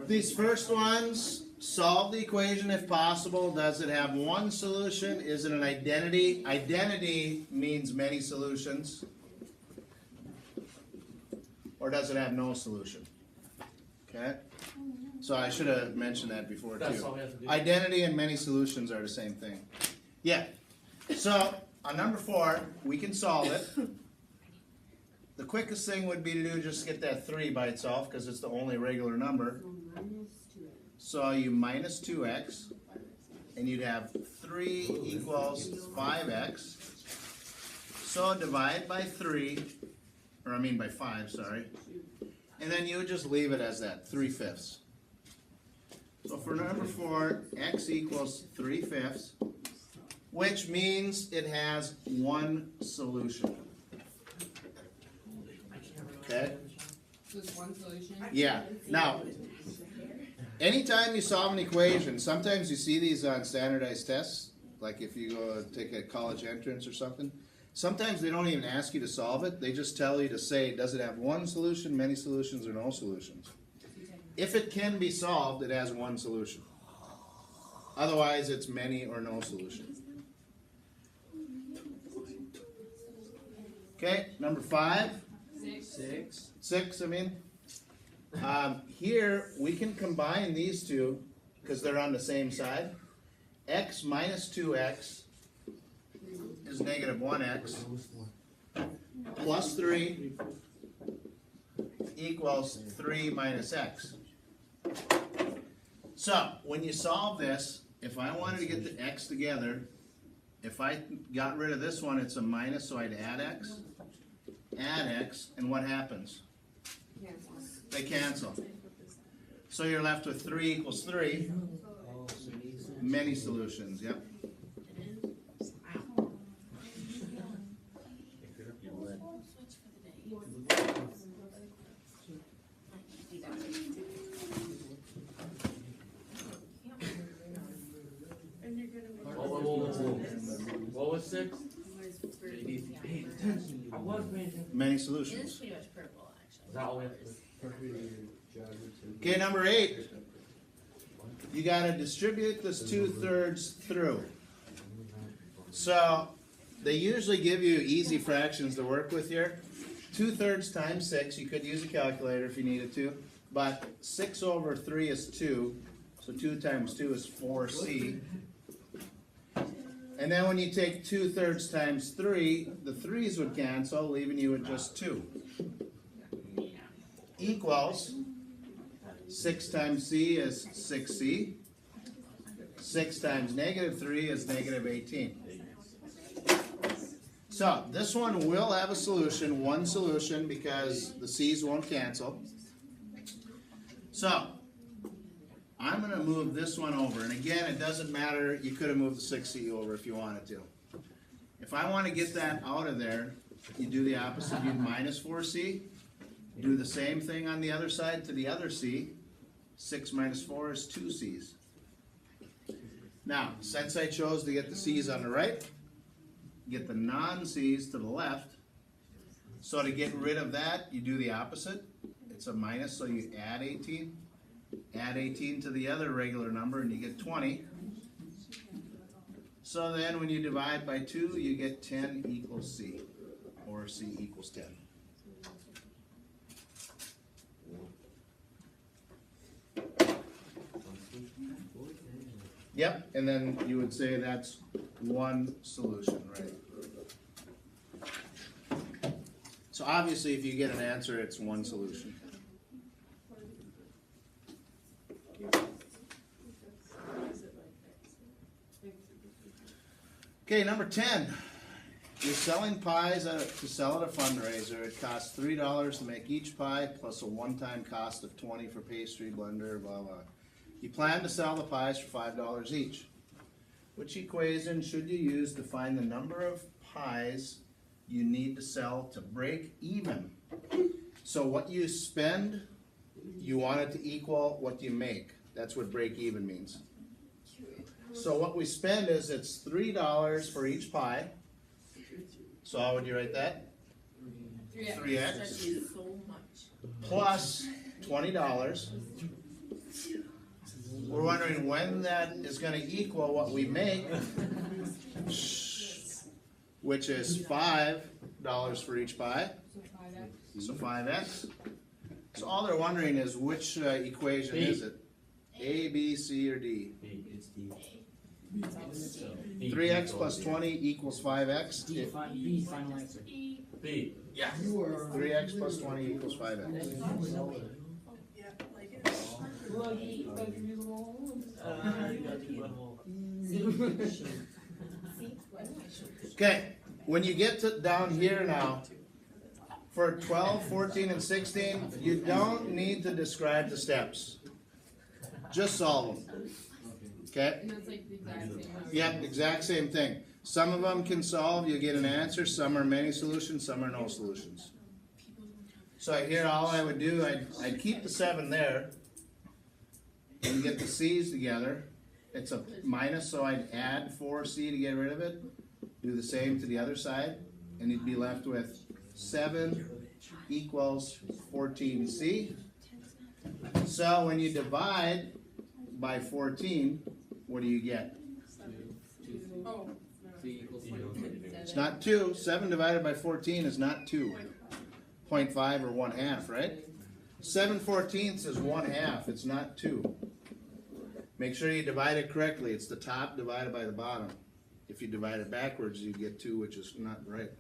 These first ones, solve the equation if possible. Does it have one solution? Is it an identity? Identity means many solutions. Or does it have no solution? Okay? So I should have mentioned that before That's all too. we have to do. Identity and many solutions are the same thing. Yeah. So on number 4, we can solve it. The quickest thing would be to do just get that 3 by itself because it's the only regular number. So you minus 2x, and you'd have 3 equals 5x. So divide by 3, or I mean by 5, sorry. And then you would just leave it as that, 3/5. So for number 4, x equals 3/5, which means it has one solution. Okay? So it's one solution? Yeah. Now, anytime you solve an equation, sometimes you see these on standardized tests, like if you go take a college entrance or something. Sometimes they don't even ask you to solve it. They just tell you to say, does it have one solution, many solutions, or no solutions? If it can be solved, it has one solution. Otherwise, it's many or no solution. Okay, number 5. 6, I mean. Here, we can combine these two because they're on the same side. X minus 2x is negative 1x plus 3 equals 3 minus x. So, when you solve this, if I wanted to get the x together, if I got rid of this one, it's a minus, so I'd add x, and what happens? They cancel. So you're left with 3 equals 3. Many solutions, yep. What was 6? Many It is solutions. pretty much purple, actually. Is that all we have to do? Okay, number 8. You gotta distribute this 2/3 through. So, they usually give you easy fractions to work with here. 2/3 times 6, you could use a calculator if you needed to, but 6 over 3 is 2, so 2 times 2 is 4c. And then when you take 2/3 times 3, the 3's would cancel, leaving you with just 2. Equals 6 times c is 6c. 6 times negative 3 is negative 18. So this one will have a solution, one solution, because the c's won't cancel. So I'm going to move this one over. And again, it doesn't matter. You could have moved the 6c over if you wanted to. If I want to get that out of there, you do the opposite. You minus 4c. Do the same thing on the other side to the other c. 6 minus 4 is 2 c's. Now, since I chose to get the c's on the right, get the non-c's to the left. So to get rid of that, you do the opposite. It's a minus, so you add 18. Add 18 to the other regular number and you get 20. So then when you divide by 2, you get 10 equals c, or c equals 10. Yep, and then you would say that's one solution, right? So obviously if you get an answer, it's one solution. Okay, number 10. You're selling pies to sell at a fundraiser. It costs $3 to make each pie, plus a one-time cost of $20 for pastry, blender, blah, blah. You plan to sell the pies for $5 each. Which equation should you use to find the number of pies you need to sell to break even? So what you spend, you want it to equal what you make. That's what break even means. So what we spend is it's $3 for each pie. So how would you write that? 3x That is so much. plus $20 We're wondering when that is gonna equal what we make, which is $5 for each pie, So 5x. so 5x. So all they're wondering is which equation is it? A, B, C, or D? B, it's D. 3x plus 20 equals 5x. B, final answer. B. Yeah. 3x plus 20 equals 5x. Okay, when you get to down here now, for 12, 14, and 16, you don't need to describe the steps. Just solve them. Okay? And that's like the exact same. Yep, exact same thing. Some of them can solve, you get an answer, some are many solutions, some are no solutions. So here all I would do, I'd keep the 7 there and get the C's together. It's a minus, so I'd add 4C to get rid of it. Do the same to the other side, and you'd be left with 7 equals 14C. So when you divide by 14, what do you get? Oh. C equals It's not 2. 7 divided by 14 is not 2. 0.5 or 1/2, right? 7/14 is 1/2. It's not 2. Make sure you divide it correctly. It's the top divided by the bottom. If you divide it backwards, you get 2, which is not right.